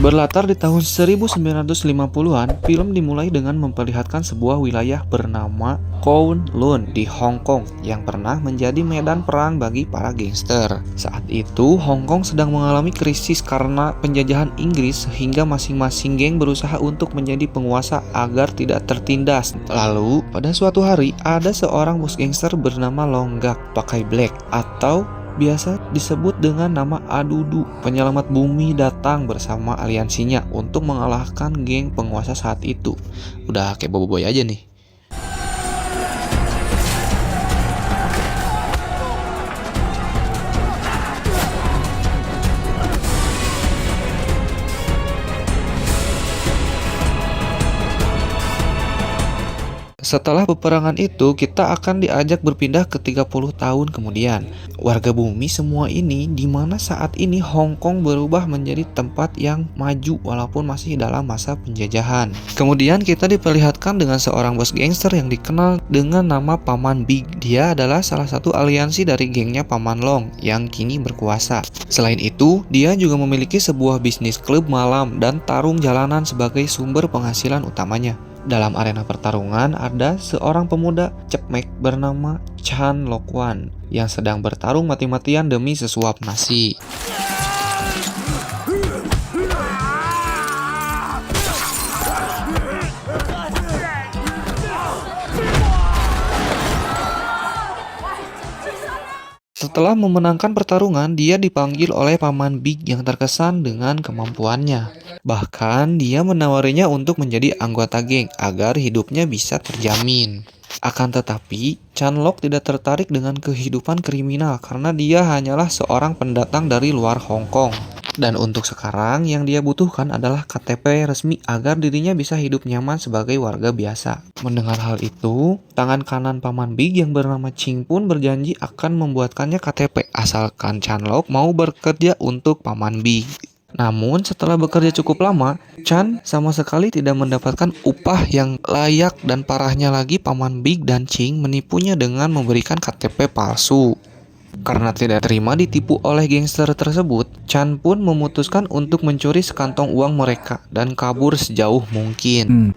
Berlatar di tahun 1950-an, film dimulai dengan memperlihatkan sebuah wilayah bernama Kowloon di Hong Kong yang pernah menjadi medan perang bagi para gangster. Saat itu, Hong Kong sedang mengalami krisis karena penjajahan Inggris sehingga masing-masing geng berusaha untuk menjadi penguasa agar tidak tertindas. Lalu, pada suatu hari, ada seorang bos gangster bernama Long Gak pakai Black atau biasa disebut dengan nama Adudu. Penyelamat bumi datang bersama aliansinya untuk mengalahkan geng penguasa saat itu. Udah kayak boboiboy aja nih. Setelah peperangan itu, kita akan diajak berpindah ke 30 tahun kemudian. Warga bumi semua ini, di mana saat ini Hong Kong berubah menjadi tempat yang maju walaupun masih dalam masa penjajahan. Kemudian kita diperlihatkan dengan seorang bos gangster yang dikenal dengan nama Paman Big. Dia adalah salah satu aliansi dari gengnya Paman Long yang kini berkuasa. Selain itu, dia juga memiliki sebuah bisnis klub malam dan tarung jalanan sebagai sumber penghasilan utamanya. Dalam arena pertarungan, ada seorang pemuda cepmek bernama Chan Lok Wan yang sedang bertarung mati-matian demi sesuap nasi. Setelah memenangkan pertarungan, dia dipanggil oleh Paman Big yang terkesan dengan kemampuannya. Bahkan, dia menawarinya untuk menjadi anggota geng agar hidupnya bisa terjamin. Akan tetapi, Chan Lok tidak tertarik dengan kehidupan kriminal karena dia hanyalah seorang pendatang dari luar Hong Kong. Dan untuk sekarang, yang dia butuhkan adalah KTP resmi agar dirinya bisa hidup nyaman sebagai warga biasa. Mendengar hal itu, tangan kanan Paman Big yang bernama Ching pun berjanji akan membuatkannya KTP asalkan Chan Lok mau bekerja untuk Paman Big. Namun setelah bekerja cukup lama, Chan sama sekali tidak mendapatkan upah yang layak dan parahnya lagi Paman Big dan Ching menipunya dengan memberikan KTP palsu. Karena tidak terima ditipu oleh gangster tersebut, Chan pun memutuskan untuk mencuri sekantong uang mereka dan kabur sejauh mungkin.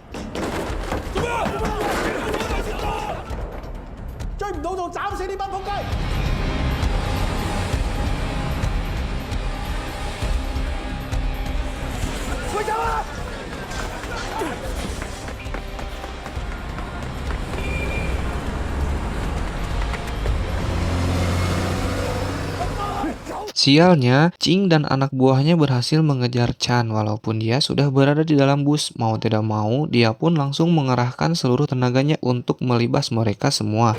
Sialnya, Ching dan anak buahnya berhasil mengejar Chan walaupun dia sudah berada di dalam bus. Mau tidak mau, dia pun langsung mengerahkan seluruh tenaganya untuk melibas mereka semua.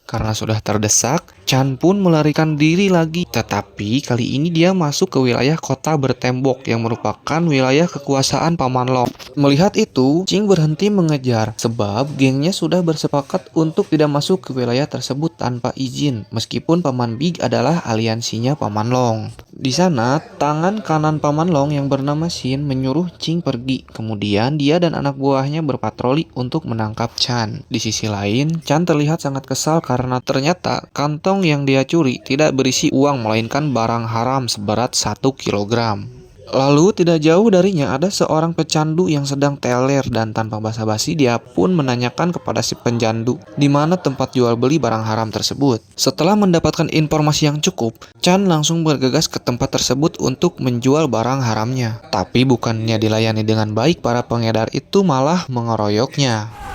Karena sudah terdesak, Chan pun melarikan diri lagi. Tetapi kali ini dia masuk ke wilayah kota bertembok yang merupakan wilayah kekuasaan Paman Long. Melihat itu, Ching berhenti mengejar sebab gengnya sudah bersepakat untuk tidak masuk ke wilayah tersebut tanpa izin, meskipun Paman Big adalah aliansinya Paman Long. Di sana, tangan kanan Paman Long yang bernama Shin menyuruh Ching pergi. Kemudian dia dan anak buahnya berpatroli untuk menangkap Chan. Di sisi lain, Chan terlihat sangat kesal karena ternyata kantong yang dia curi tidak berisi uang melainkan barang haram seberat 1 kilogram. Lalu tidak jauh darinya ada seorang pecandu yang sedang teler dan tanpa basa-basi dia pun menanyakan kepada si pencandu di mana tempat jual beli barang haram tersebut. Setelah mendapatkan informasi yang cukup, Chan langsung bergegas ke tempat tersebut untuk menjual barang haramnya. Tapi bukannya dilayani dengan baik, para pengedar itu malah mengeroyoknya.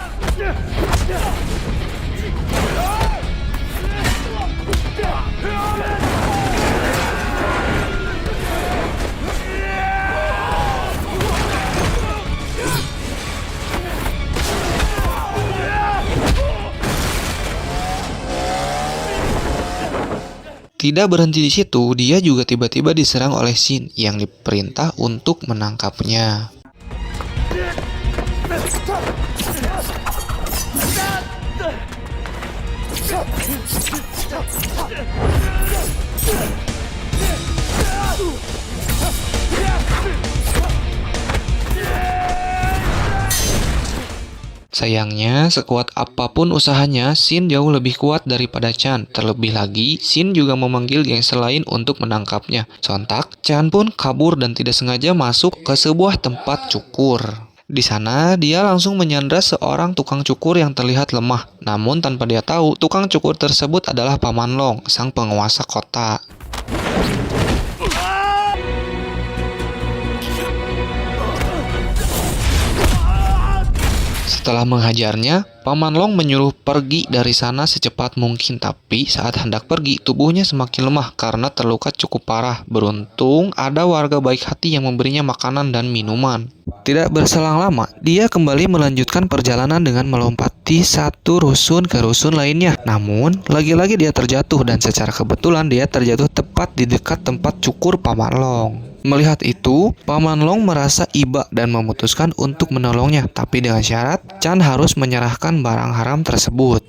Tidak berhenti di situ, dia juga tiba-tiba diserang oleh Shin yang diperintah untuk menangkapnya. Sayangnya, sekuat apapun usahanya, Shin jauh lebih kuat daripada Chan. Terlebih lagi, Shin juga memanggil gangster lain untuk menangkapnya. Sontak, Chan pun kabur dan tidak sengaja masuk ke sebuah tempat cukur. Di sana, dia langsung menyandra seorang tukang cukur yang terlihat lemah. Namun tanpa dia tahu, tukang cukur tersebut adalah Paman Long, sang penguasa kota. Setelah menghajarnya, Paman Long menyuruh pergi dari sana secepat mungkin. Tapi saat hendak pergi, tubuhnya semakin lemah karena terluka cukup parah. Beruntung ada warga baik hati yang memberinya makanan dan minuman. Tidak berselang lama, dia kembali melanjutkan perjalanan dengan melompati satu rusun ke rusun lainnya. Namun, lagi-lagi dia terjatuh dan secara kebetulan dia terjatuh tepat di dekat tempat cukur Paman Long. Melihat itu, Paman Long merasa iba dan memutuskan untuk menolongnya, tapi dengan syarat Chan harus menyerahkan barang haram tersebut.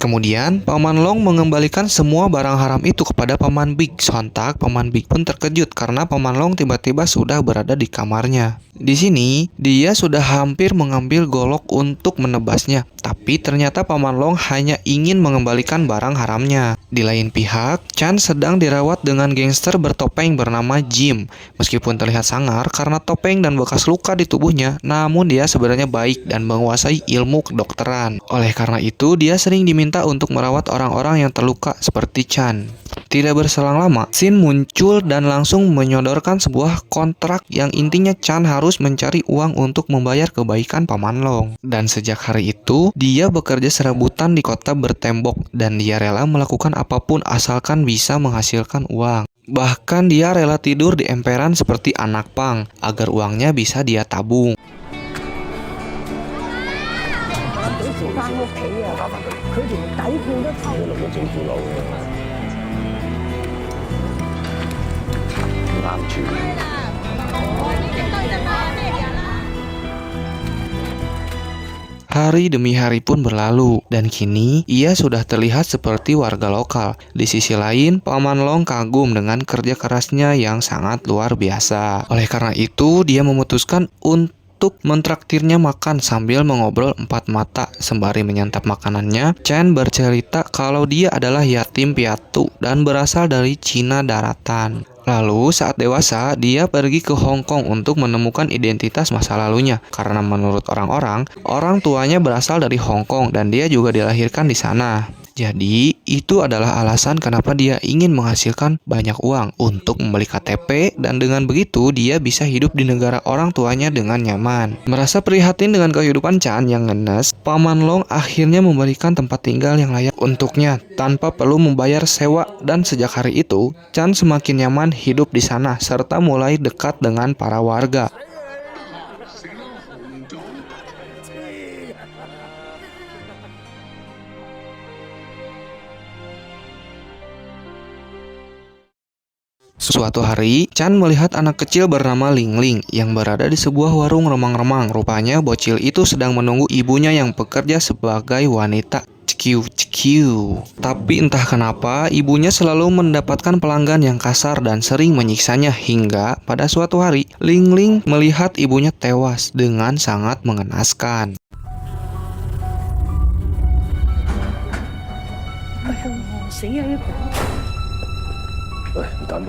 Kemudian, Paman Long mengembalikan semua barang haram itu kepada Paman Big. Sontak, Paman Big pun terkejut karena Paman Long tiba-tiba sudah berada di kamarnya. Di sini, dia sudah hampir mengambil golok untuk menebasnya. Tapi ternyata Paman Long hanya ingin mengembalikan barang haramnya. Di lain pihak, Chan sedang dirawat dengan gangster bertopeng bernama Jim. Meskipun terlihat sangar karena topeng dan bekas luka di tubuhnya, namun dia sebenarnya baik dan menguasai ilmu kedokteran. Oleh karena itu, dia sering diminta untuk merawat orang-orang yang terluka seperti Chan. Tidak berselang lama, Shin muncul dan langsung menyodorkan sebuah kontrak yang intinya Chan harus mencari uang untuk membayar kebaikan Paman Long. Dan sejak hari itu, dia bekerja serabutan di kota bertembok dan dia rela melakukan apapun asalkan bisa menghasilkan uang. Bahkan dia rela tidur di emperan seperti anak pang agar uangnya bisa dia tabung. Hari demi hari pun berlalu, dan kini ia sudah terlihat seperti warga lokal. Di sisi lain, Paman Long kagum dengan kerja kerasnya yang sangat luar biasa. Oleh karena itu, dia memutuskan untuk mentraktirnya makan sambil mengobrol empat mata. Sembari menyantap makanannya, Chan bercerita kalau dia adalah yatim piatu dan berasal dari Cina daratan. Lalu saat dewasa, dia pergi ke Hong Kong untuk menemukan identitas masa lalunya. Karena menurut orang-orang, orang tuanya berasal dari Hong Kong dan dia juga dilahirkan di sana. Jadi, itu adalah alasan kenapa dia ingin menghasilkan banyak uang untuk membeli KTP dan dengan begitu dia bisa hidup di negara orang tuanya dengan nyaman. Merasa prihatin dengan kehidupan Chan yang ngenes, Paman Long akhirnya memberikan tempat tinggal yang layak untuknya tanpa perlu membayar sewa dan sejak hari itu, Chan semakin nyaman hidup di sana serta mulai dekat dengan para warga. Suatu hari, Chan melihat anak kecil bernama Ling Ling yang berada di sebuah warung remang-remang. Rupanya bocil itu sedang menunggu ibunya yang bekerja sebagai wanita cekiu. Tapi entah kenapa, ibunya selalu mendapatkan pelanggan yang kasar dan sering menyiksanya hingga pada suatu hari, Ling Ling melihat ibunya tewas dengan sangat mengenaskan.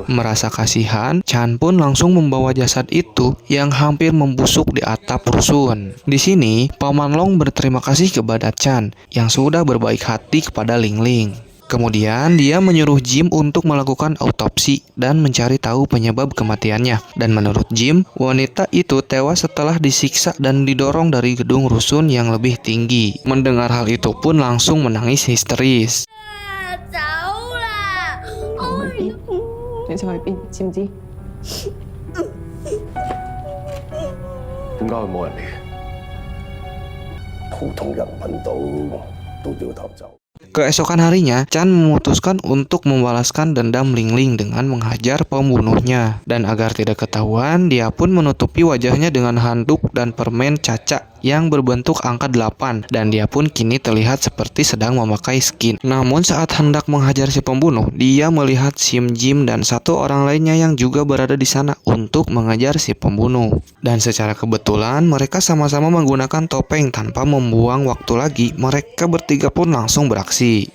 Merasa kasihan, Chan pun langsung membawa jasad itu yang hampir membusuk di atap rusun. Di sini, Paman Long berterima kasih kepada Chan yang sudah berbaik hati kepada Ling Ling. Kemudian dia menyuruh Jim untuk melakukan autopsi dan mencari tahu penyebab kematiannya. Dan menurut Jim, wanita itu tewas setelah disiksa dan didorong dari gedung rusun yang lebih tinggi. Mendengar hal itu pun langsung menangis histeris. 你想去邊？知唔知？點解會冇人嚟嘅？普通人揾到都掉頭走。Keesokan harinya, Chan memutuskan untuk membalaskan dendam Ling Ling dengan menghajar pembunuhnya. Dan agar tidak ketahuan, dia pun menutupi wajahnya dengan handuk dan permen caca yang berbentuk angka 8, dan dia pun kini terlihat seperti sedang memakai skin. Namun saat hendak menghajar si pembunuh, dia melihat Sim Jim dan satu orang lainnya yang juga berada di sana untuk mengejar si pembunuh. Dan secara kebetulan mereka sama-sama menggunakan topeng. Tanpa membuang waktu lagi, mereka bertiga pun langsung beraksi.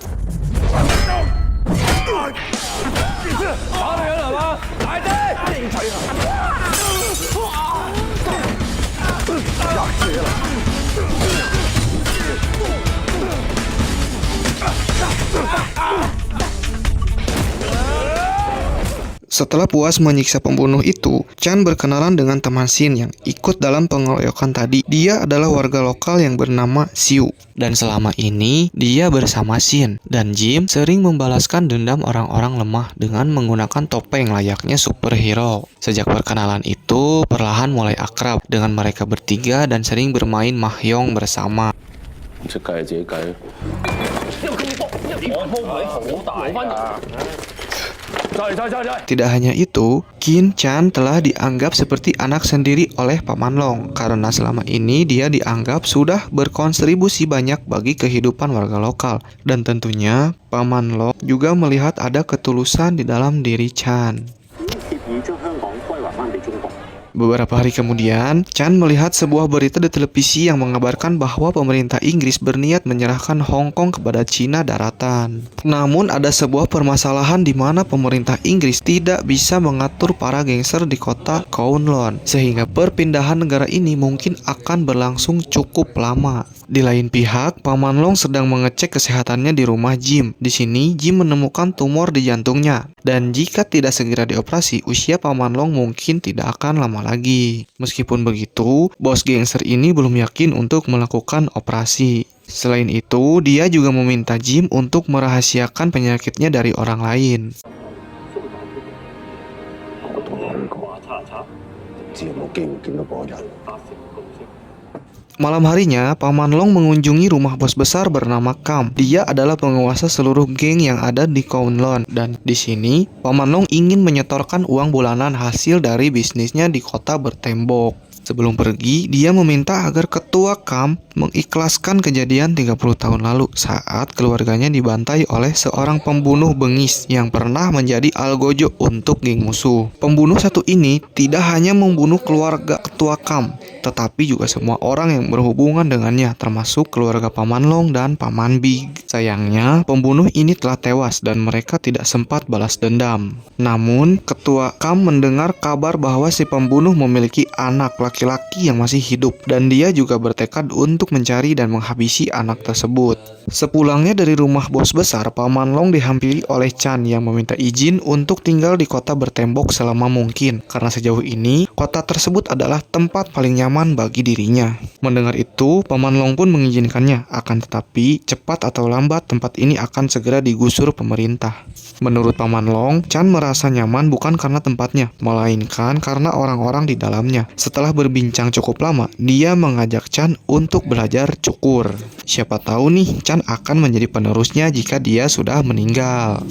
Setelah puas menyiksa pembunuh itu, Chan berkenalan dengan teman Shin yang ikut dalam pengeroyokan tadi. Dia adalah warga lokal yang bernama Xiu. Dan selama ini, dia bersama Shin. Dan Jim sering membalaskan dendam orang-orang lemah dengan menggunakan topeng layaknya superhero. Sejak perkenalan itu, perlahan mulai akrab dengan mereka bertiga dan sering bermain mahjong bersama. Tidak hanya itu, Qin Chan telah dianggap seperti anak sendiri oleh Paman Long karena selama ini dia dianggap sudah berkontribusi banyak bagi kehidupan warga lokal. Dan tentunya Paman Long juga melihat ada ketulusan di dalam diri Chan. Beberapa hari kemudian, Chan melihat sebuah berita di televisi yang mengabarkan bahwa pemerintah Inggris berniat menyerahkan Hong Kong kepada Cina daratan. Namun ada sebuah permasalahan di mana pemerintah Inggris tidak bisa mengatur para gangster di kota Kowloon, sehingga perpindahan negara ini mungkin akan berlangsung cukup lama. Di lain pihak, Paman Long sedang mengecek kesehatannya di rumah Jim. Di sini, Jim menemukan tumor di jantungnya. Dan jika tidak segera dioperasi, usia Paman Long mungkin tidak akan lama lagi. Meskipun begitu, bos gangster ini belum yakin untuk melakukan operasi. Selain itu, dia juga meminta Jim untuk merahasiakan penyakitnya dari orang lain. Malam harinya, Paman Long mengunjungi rumah bos besar bernama Kam. Dia adalah penguasa seluruh geng yang ada di Kowloon. Dan di sini, Paman Long ingin menyetorkan uang bulanan hasil dari bisnisnya di kota bertembok. Sebelum pergi, dia meminta agar ketua Kam mengikhlaskan kejadian 30 tahun lalu saat keluarganya dibantai oleh seorang pembunuh bengis yang pernah menjadi algojo untuk geng musuh. Pembunuh satu ini tidak hanya membunuh keluarga ketua Kam, tetapi juga semua orang yang berhubungan dengannya, termasuk keluarga Paman Long dan Paman Big. Sayangnya, pembunuh ini telah tewas dan mereka tidak sempat balas dendam. Namun, ketua Kam mendengar kabar bahwa si pembunuh memiliki anak laki-laki yang masih hidup, dan dia juga bertekad untuk mencari dan menghabisi anak tersebut. Sepulangnya dari rumah bos besar, Paman Long dihampiri oleh Chan yang meminta izin untuk tinggal di kota bertembok selama mungkin, karena sejauh ini kota tersebut adalah tempat paling nyaman bagi dirinya. Mendengar itu, Paman Long pun mengizinkannya, akan tetapi cepat atau lambat tempat ini akan segera digusur pemerintah. Menurut Paman Long, Chan merasa nyaman bukan karena tempatnya, melainkan karena orang-orang di dalamnya. Setelah berbincang cukup lama, dia mengajak Chan untuk belajar cukur. Siapa tahu nih, Chan akan menjadi penerusnya jika dia sudah meninggal.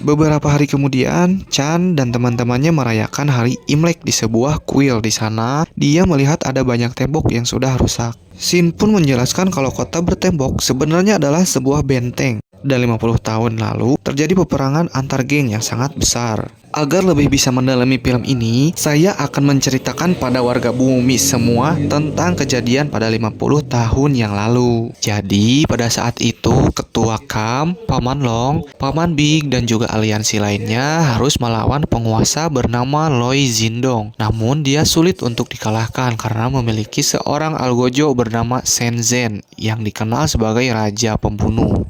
Beberapa hari kemudian, Chan dan teman-temannya merayakan hari Imlek di sebuah kuil. Di sana, dia melihat ada banyak tembok yang sudah rusak. Shin pun menjelaskan kalau kota bertembok sebenarnya adalah sebuah benteng. Dan 50 tahun lalu, terjadi peperangan antar geng yang sangat besar. Agar lebih bisa mendalami film ini, saya akan menceritakan pada warga bumi semua tentang kejadian pada 50 tahun yang lalu. Jadi, pada saat itu, Ketua Kam, Paman Long, Paman Big, dan juga aliansi lainnya harus melawan penguasa bernama Loi Zindong. Namun, dia sulit untuk dikalahkan karena memiliki seorang algojo bernama Shenzhen yang dikenal sebagai Raja Pembunuh.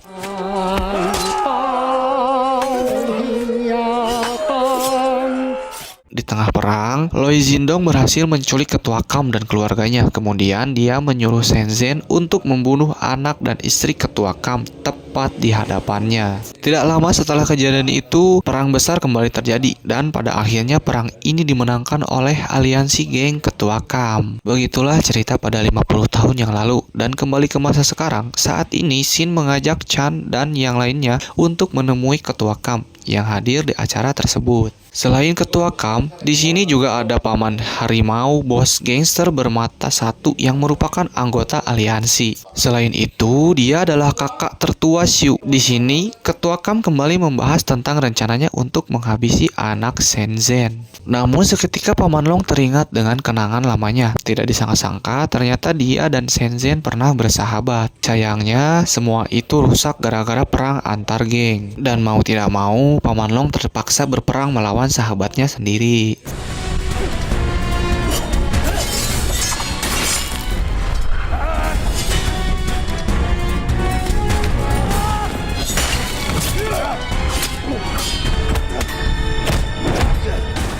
Di tengah tengah perang, Loi Zindong berhasil menculik Ketua Kam dan keluarganya. Kemudian dia menyuruh Shenzhen untuk membunuh anak dan istri Ketua Kam tepat di hadapannya. Tidak lama setelah kejadian itu, perang besar kembali terjadi dan pada akhirnya perang ini dimenangkan oleh aliansi geng Ketua Kam. Begitulah cerita pada 50 tahun yang lalu. Dan kembali ke masa sekarang, saat ini Shin mengajak Chan dan yang lainnya untuk menemui Ketua Kam yang hadir di acara tersebut. Selain Ketua Kam, di sini juga ada Paman Harimau, bos gangster bermata satu yang merupakan anggota aliansi. Selain itu, dia adalah kakak tertua Xiu. Di sini, Ketua Kam kembali membahas tentang rencananya untuk menghabisi anak Shenzhen. Namun seketika Paman Long teringat dengan kenangan lamanya. Tidak disangka-sangka, ternyata dia dan Shenzhen pernah bersahabat. Sayangnya, semua itu rusak gara-gara perang antar geng. Dan mau tidak mau, Paman Long terpaksa berperang melawan sahabatnya sendiri.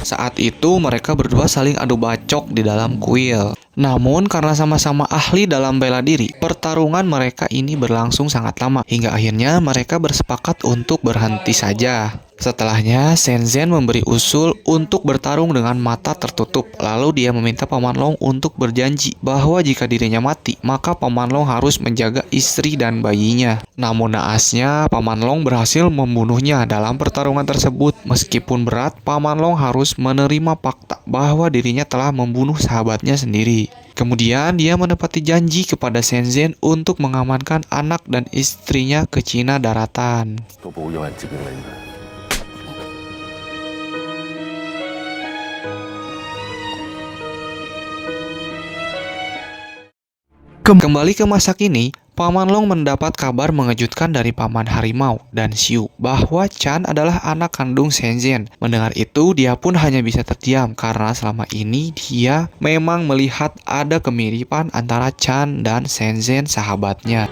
Saat itu mereka berdua saling adu bacok di dalam kuil. Namun karena sama-sama ahli dalam bela diri, pertarungan mereka ini berlangsung sangat lama hingga akhirnya mereka bersepakat untuk berhenti saja. Setelahnya, Shenzhen memberi usul untuk bertarung dengan mata tertutup. Lalu dia meminta Paman Long untuk berjanji bahwa jika dirinya mati, maka Paman Long harus menjaga istri dan bayinya. Namun naasnya, Paman Long berhasil membunuhnya dalam pertarungan tersebut. Meskipun berat, Paman Long harus menerima fakta bahwa dirinya telah membunuh sahabatnya sendiri. Kemudian dia menepati janji kepada Shenzhen untuk mengamankan anak dan istrinya ke Cina daratan. Kembali ke masa kini, Paman Long mendapat kabar mengejutkan dari Paman Harimau dan Xiu bahwa Chan adalah anak kandung Shenzhen. Mendengar itu, dia pun hanya bisa terdiam karena selama ini dia memang melihat ada kemiripan antara Chan dan Shenzhen sahabatnya.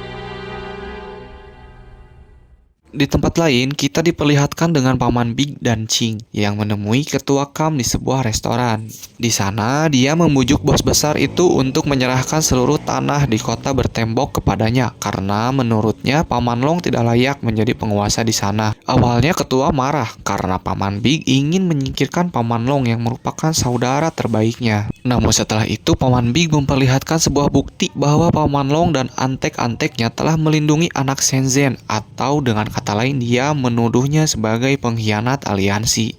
Di tempat lain, kita diperlihatkan dengan Paman Big dan Ching yang menemui Ketua Kam di sebuah restoran. Di sana, dia membujuk bos besar itu untuk menyerahkan seluruh tanah di kota bertembok kepadanya karena menurutnya Paman Long tidak layak menjadi penguasa di sana. Awalnya Ketua marah karena Paman Big ingin menyingkirkan Paman Long yang merupakan saudara terbaiknya. Namun setelah itu, Paman Big memperlihatkan sebuah bukti bahwa Paman Long dan antek-anteknya telah melindungi anak Shenzhen, atau dengan kata lain dia menuduhnya sebagai pengkhianat aliansi.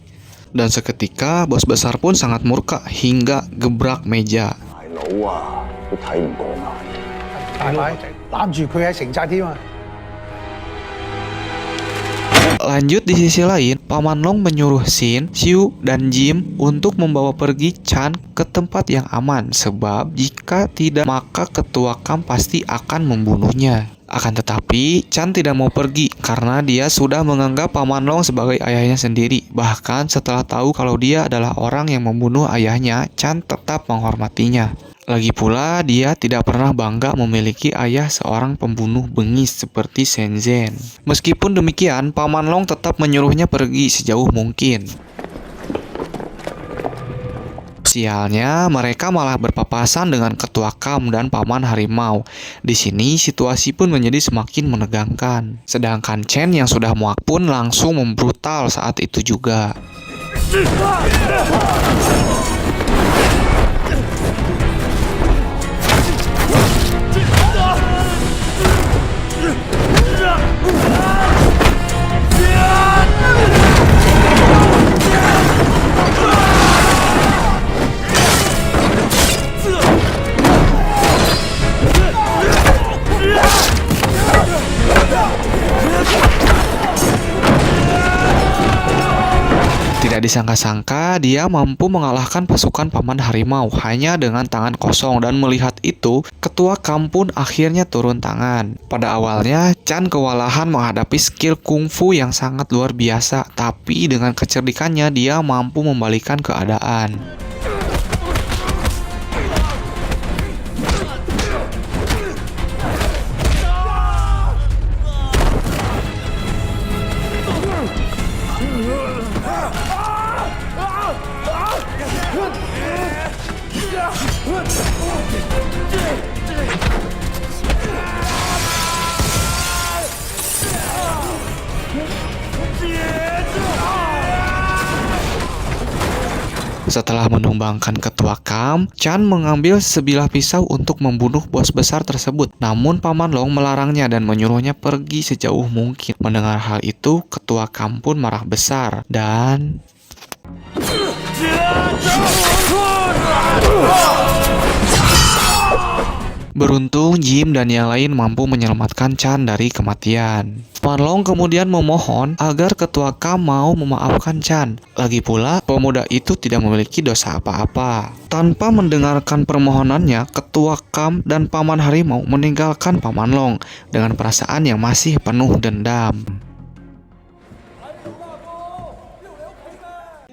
Dan seketika bos besar pun sangat murka hingga gebrak meja. Lanjut di sisi lain, Paman Long menyuruh Shin, Xiu, dan Jim untuk membawa pergi Chan ke tempat yang aman sebab jika tidak maka Ketua Kam pasti akan membunuhnya. Akan tetapi, Chan tidak mau pergi karena dia sudah menganggap Paman Long sebagai ayahnya sendiri. Bahkan setelah tahu kalau dia adalah orang yang membunuh ayahnya, Chan tetap menghormatinya. Lagi pula, dia tidak pernah bangga memiliki ayah seorang pembunuh bengis seperti Shenzhen. Meskipun demikian, Paman Long tetap menyuruhnya pergi sejauh mungkin. Sialnya, mereka malah berpapasan dengan Ketua Kam dan Paman Harimau. Di sini, situasi pun menjadi semakin menegangkan. Sedangkan Chen yang sudah muak pun langsung membrutal saat itu juga. Tidak disangka-sangka dia mampu mengalahkan pasukan Paman Harimau hanya dengan tangan kosong, dan melihat itu, Ketua Kam pun akhirnya turun tangan. Pada awalnya, Chan kewalahan menghadapi skill kungfu yang sangat luar biasa, tapi dengan kecerdikannya dia mampu membalikkan keadaan. Setelah menumbangkan ketua Kam, Chan mengambil sebilah pisau untuk membunuh bos besar tersebut. Namun Paman Long melarangnya dan menyuruhnya pergi sejauh mungkin. Mendengar hal itu, ketua Kam pun marah besar dan beruntung Jim dan yang lain mampu menyelamatkan Chan dari kematian. Paman Long kemudian memohon agar ketua Kam mau memaafkan Chan. Lagi pula, pemuda itu tidak memiliki dosa apa-apa. Tanpa mendengarkan permohonannya, ketua Kam dan Paman Harimau meninggalkan Paman Long dengan perasaan yang masih penuh dendam.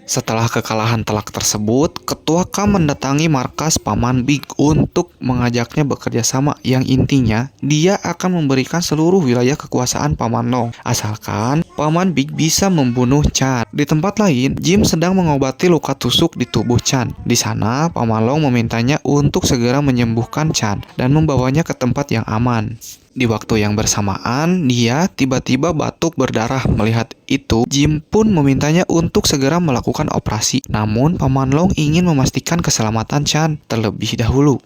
Setelah kekalahan telak tersebut, ketua Kam mendatangi markas Paman Big untuk mengajaknya bekerja sama, yang intinya dia akan memberikan seluruh wilayah kekuasaan Paman Long asalkan Paman Big bisa membunuh Chan. Di tempat lain, Jim sedang mengobati luka tusuk di tubuh Chan. Di sana, Paman Long memintanya untuk segera menyembuhkan Chan dan membawanya ke tempat yang aman. Di waktu yang bersamaan, dia tiba-tiba batuk berdarah. Melihat itu, Jim pun memintanya untuk segera melakukan operasi. Namun, Paman Long ingin memastikan keselamatan Chan terlebih dahulu.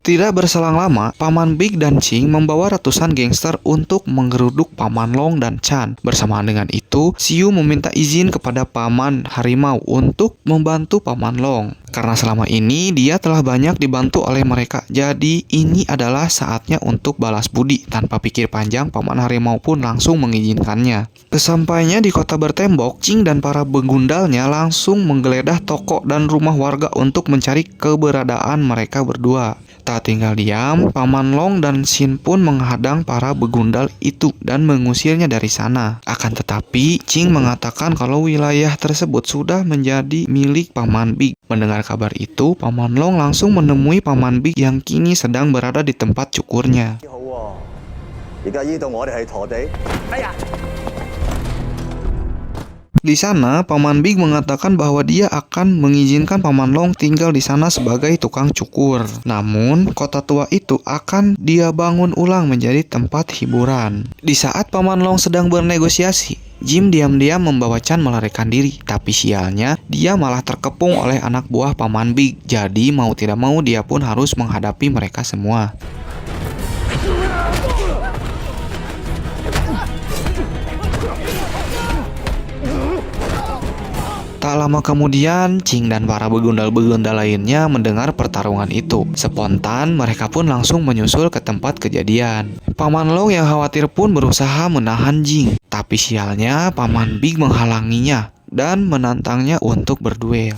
Tidak berselang lama, Paman Big dan Ching membawa ratusan gangster untuk menggeruduk Paman Long dan Chan. Bersamaan dengan itu, Siu meminta izin kepada Paman Harimau untuk membantu Paman Long. Karena selama ini dia telah banyak dibantu oleh mereka, jadi ini adalah saatnya untuk balas budi. Tanpa pikir panjang, Paman Harimau pun langsung mengizinkannya. Sesampainya di kota bertembok, Ching dan para begundalnya langsung menggeledah toko dan rumah warga untuk mencari keberadaan mereka berdua. Tak tinggal diam, Paman Long dan Xin pun menghadang para begundal itu dan mengusirnya dari sana. Akan tetapi, Ching mengatakan kalau wilayah tersebut sudah menjadi milik Paman Big. Mendengar kabar itu, Paman Long langsung menemui Paman Big yang kini sedang berada di tempat cukurnya. Di sana, Paman Big mengatakan bahwa dia akan mengizinkan Paman Long tinggal di sana sebagai tukang cukur. Namun, kota tua itu akan dia bangun ulang menjadi tempat hiburan. Di saat Paman Long sedang bernegosiasi, Jim diam-diam membawa Chan melarikan diri. Tapi sialnya, dia malah terkepung oleh anak buah Paman Big. Jadi, mau tidak mau dia pun harus menghadapi mereka semua. Tak lama kemudian, Ching dan para begundal-begundal lainnya mendengar pertarungan itu. Spontan, mereka pun langsung menyusul ke tempat kejadian. Paman Long yang khawatir pun berusaha menahan Jing. Tapi sialnya, Paman Big menghalanginya dan menantangnya untuk berduel.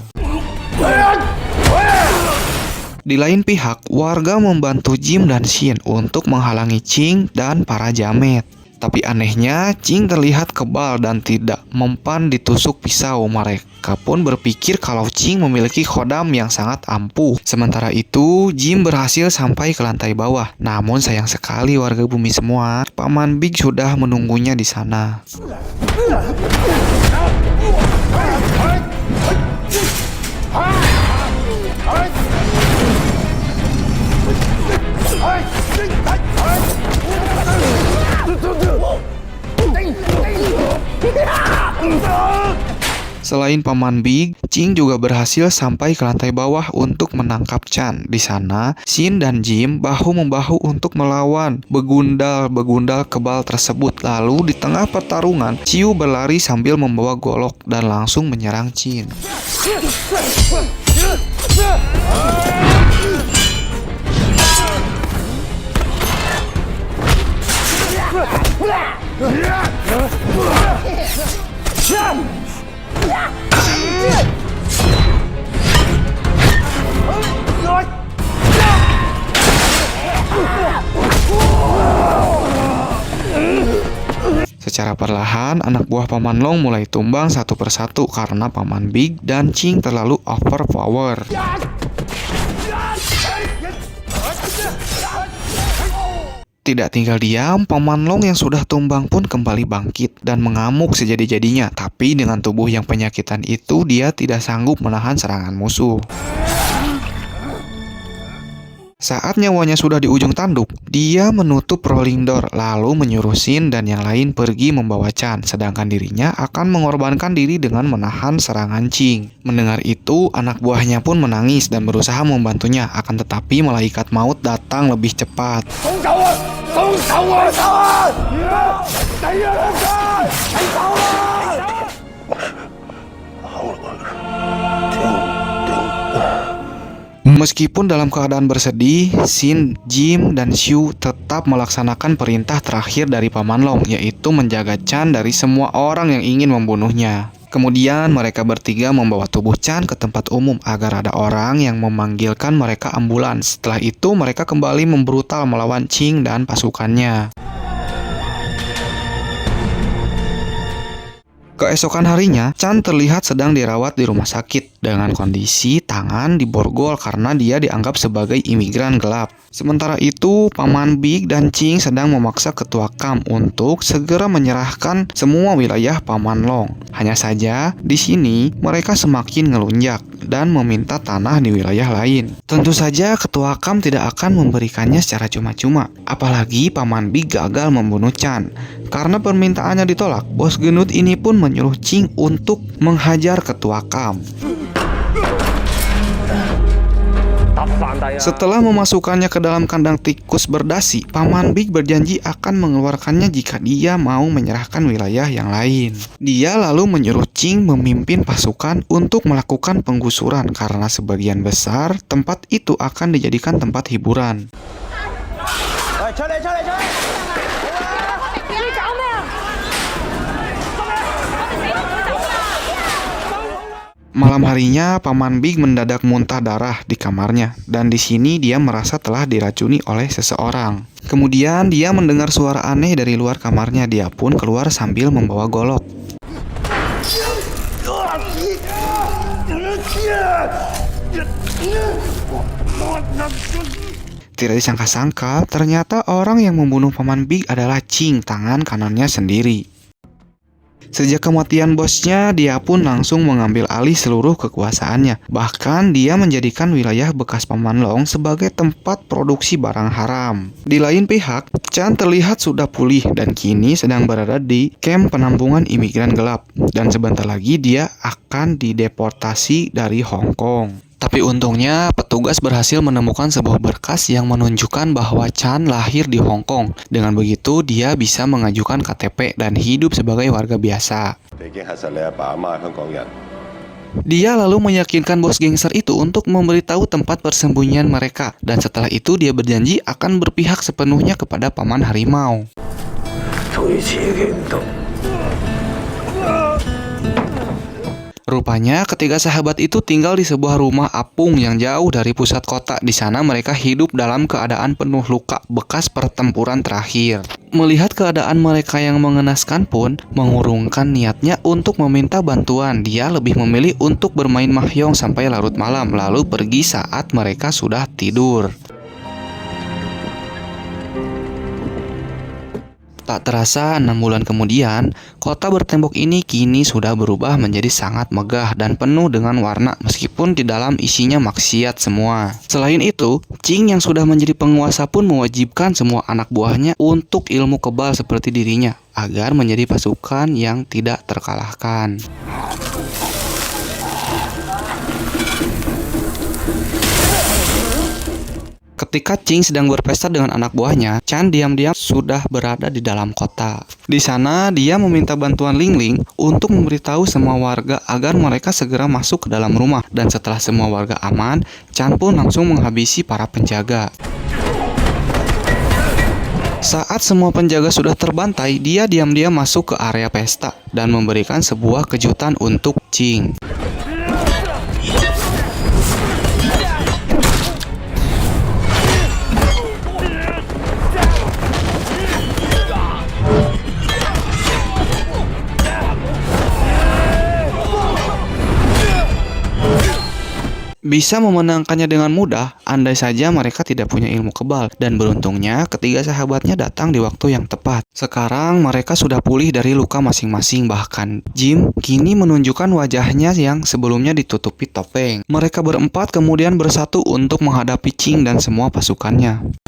Di lain pihak, warga membantu Jim dan Xin untuk menghalangi Ching dan para jamet. Tapi anehnya, Ching terlihat kebal dan tidak mempan ditusuk pisau. Mereka pun berpikir kalau Ching memiliki khodam yang sangat ampuh. Sementara itu, Jim berhasil sampai ke lantai bawah. Namun sayang sekali warga bumi semua, Paman Big sudah menunggunya di sana. Selain Paman Big, Ching juga berhasil sampai ke lantai bawah untuk menangkap Chan. Di sana, Xin dan Jim bahu-membahu untuk melawan begundal-begundal kebal tersebut. Lalu di tengah pertarungan, Siu berlari sambil membawa golok dan langsung menyerang Chin. Secara perlahan, anak buah Paman Long mulai tumbang satu persatu karena Paman Big dan Ching terlalu overpower. Tidak tinggal diam, Paman Long yang sudah tumbang pun kembali bangkit dan mengamuk sejadi-jadinya. Tapi dengan tubuh yang penyakitan itu, dia tidak sanggup menahan serangan musuh. Saat nyawanya sudah di ujung tanduk, dia menutup rolling door lalu menyuruh Shin dan yang lain pergi membawa Chan, sedangkan dirinya akan mengorbankan diri dengan menahan serangan Ching. Mendengar itu, anak buahnya pun menangis dan berusaha membantunya, akan tetapi malaikat maut datang lebih cepat. Meskipun dalam keadaan bersedih, Shin, Jim, dan Shu tetap melaksanakan perintah terakhir dari Paman Long, yaitu menjaga Chan dari semua orang yang ingin membunuhnya. Kemudian mereka bertiga membawa tubuh Chan ke tempat umum agar ada orang yang memanggilkan mereka ambulans. Setelah itu mereka kembali membrutal melawan Ching dan pasukannya. Keesokan harinya, Chan terlihat sedang dirawat di rumah sakit dengan kondisi tangan diborgol karena dia dianggap sebagai imigran gelap. Sementara itu, Paman Big dan Ching sedang memaksa Ketua Kam untuk segera menyerahkan semua wilayah Paman Long. Hanya saja, di sini mereka semakin ngelunjak dan meminta tanah di wilayah lain. Tentu saja Ketua Kam tidak akan memberikannya secara cuma-cuma. Apalagi Paman Big gagal membunuh Chan. Karena permintaannya ditolak, bos gendut ini pun menyuruh Ching untuk menghajar Ketua Kam. Setelah memasukkannya ke dalam kandang tikus berdasi, Paman Big berjanji akan mengeluarkannya jika dia mau menyerahkan wilayah yang lain. Dia lalu menyuruh Ching memimpin pasukan untuk melakukan penggusuran karena sebagian besar tempat itu akan dijadikan tempat hiburan. Malam harinya, Paman Big mendadak muntah darah di kamarnya, dan di sini dia merasa telah diracuni oleh seseorang. Kemudian dia mendengar suara aneh dari luar kamarnya. Dia pun keluar sambil membawa golok. Tidak disangka-sangka, ternyata orang yang membunuh Paman Big adalah Ching, tangan kanannya sendiri. Sejak kematian bosnya, dia pun langsung mengambil alih seluruh kekuasaannya. Bahkan dia menjadikan wilayah bekas Paman Long sebagai tempat produksi barang haram. Di lain pihak, Chan terlihat sudah pulih dan kini sedang berada di kamp penampungan imigran gelap. Dan sebentar lagi dia akan dideportasi dari Hong Kong. Tapi untungnya, petugas berhasil menemukan sebuah berkas yang menunjukkan bahwa Chan lahir di Hong Kong. Dengan begitu, dia bisa mengajukan KTP dan hidup sebagai warga biasa. Dia lalu meyakinkan bos gangster itu untuk memberitahu tempat persembunyian mereka. Dan setelah itu, dia berjanji akan berpihak sepenuhnya kepada Paman Harimau. Rupanya ketiga sahabat itu tinggal di sebuah rumah apung yang jauh dari pusat kota. Di sana mereka hidup dalam keadaan penuh luka bekas pertempuran terakhir. Melihat keadaan mereka yang mengenaskan pun mengurungkan niatnya untuk meminta bantuan. Dia lebih memilih untuk bermain mahjong sampai larut malam, lalu pergi saat mereka sudah tidur. Tak terasa 6 bulan kemudian, kota bertembok ini kini sudah berubah menjadi sangat megah dan penuh dengan warna meskipun di dalam isinya maksiat semua. Selain itu, Ching yang sudah menjadi penguasa pun mewajibkan semua anak buahnya untuk ilmu kebal seperti dirinya agar menjadi pasukan yang tidak terkalahkan. Ketika Ching sedang berpesta dengan anak buahnya, Chan diam-diam sudah berada di dalam kota. Di sana, dia meminta bantuan Ling Ling untuk memberitahu semua warga agar mereka segera masuk ke dalam rumah. Dan setelah semua warga aman, Chan pun langsung menghabisi para penjaga. Saat semua penjaga sudah terbantai, dia diam-diam masuk ke area pesta dan memberikan sebuah kejutan untuk Ching. bisa memenangkannya dengan mudah, andai saja mereka tidak punya ilmu kebal. Dan beruntungnya ketiga sahabatnya datang di waktu yang tepat. Sekarang mereka sudah pulih dari luka masing-masing, bahkan Jim kini menunjukkan wajahnya yang sebelumnya ditutupi topeng. Mereka berempat kemudian bersatu untuk menghadapi Ching dan semua pasukannya.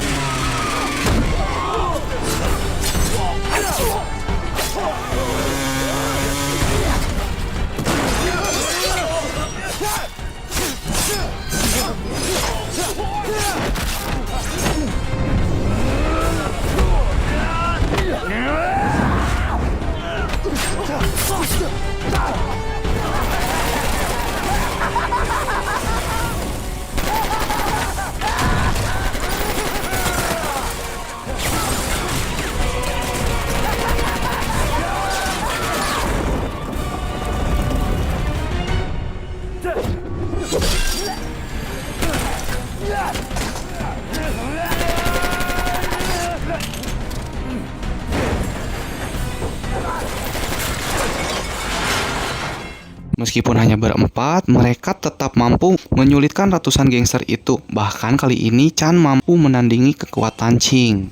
Meskipun hanya berempat, mereka tetap mampu menyulitkan ratusan gangster itu. Bahkan kali ini Chan mampu menandingi kekuatan Ching.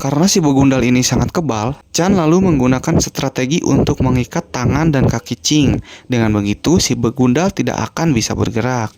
Karena si begundal ini sangat kebal, Chan lalu menggunakan strategi untuk mengikat tangan dan kaki Ching. Dengan begitu, si begundal tidak akan bisa bergerak.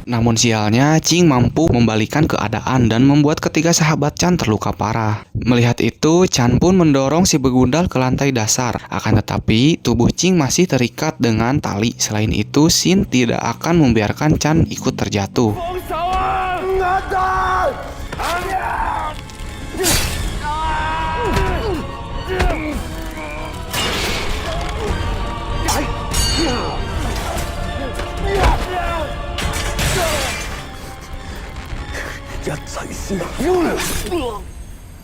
Namun sialnya, Ching mampu membalikan keadaan dan membuat ketiga sahabat Chan terluka parah. Melihat itu, Chan pun mendorong si begundal ke lantai dasar. Akan tetapi, tubuh Ching masih terikat dengan tali. Selain itu, Shin tidak akan membiarkan Chan ikut terjatuh.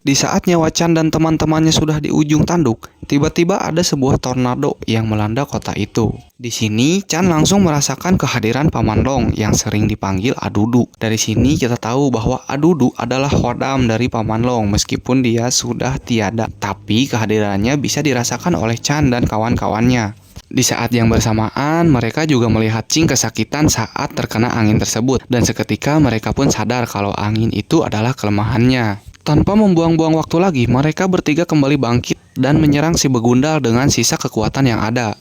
Di saat nyawa Chan dan teman-temannya sudah di ujung tanduk, tiba-tiba ada sebuah tornado yang melanda kota itu. Di sini, Chan langsung merasakan kehadiran Paman Long yang sering dipanggil Adudu. Dari sini kita tahu bahwa Adudu adalah khodam dari Paman Long meskipun dia sudah tiada. Tapi kehadirannya bisa dirasakan oleh Chan dan kawan-kawannya. Di saat yang bersamaan, mereka juga melihat Ching kesakitan saat terkena angin tersebut. Dan seketika mereka pun sadar kalau angin itu adalah kelemahannya. Tanpa membuang-buang waktu lagi, mereka bertiga kembali bangkit dan menyerang si begundal dengan sisa kekuatan yang ada.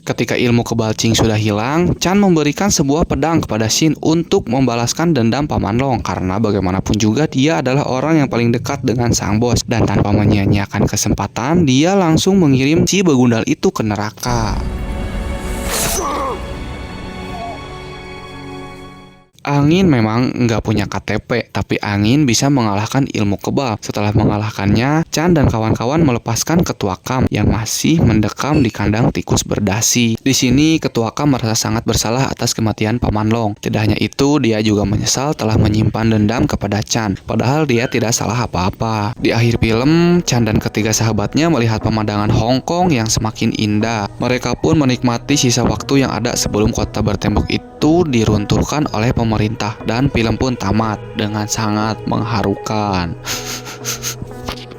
Ketika ilmu kebal Ching sudah hilang, Chan memberikan sebuah pedang kepada Shin untuk membalaskan dendam Paman Long karena bagaimanapun juga dia adalah orang yang paling dekat dengan sang bos, dan tanpa menyia-nyiakan kesempatan, dia langsung mengirim si begundal itu ke neraka. Angin memang nggak punya KTP, tapi angin bisa mengalahkan ilmu kebal. Setelah mengalahkannya, Chan dan kawan-kawan melepaskan Ketua Kam yang masih mendekam di kandang tikus berdasi. Di sini, Ketua Kam merasa sangat bersalah atas kematian Paman Long. Tidak hanya itu, dia juga menyesal telah menyimpan dendam kepada Chan, padahal dia tidak salah apa-apa. Di akhir film, Chan dan ketiga sahabatnya melihat pemandangan Hong Kong yang semakin indah. Mereka pun menikmati sisa waktu yang ada sebelum kota bertembok itu diruntuhkan oleh pemerintah, dan film pun tamat dengan sangat mengharukan.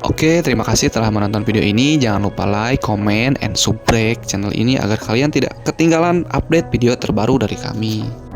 Oke, terima kasih telah menonton video ini. Jangan lupa like, comment, and subscribe channel ini agar kalian tidak ketinggalan update video terbaru dari kami.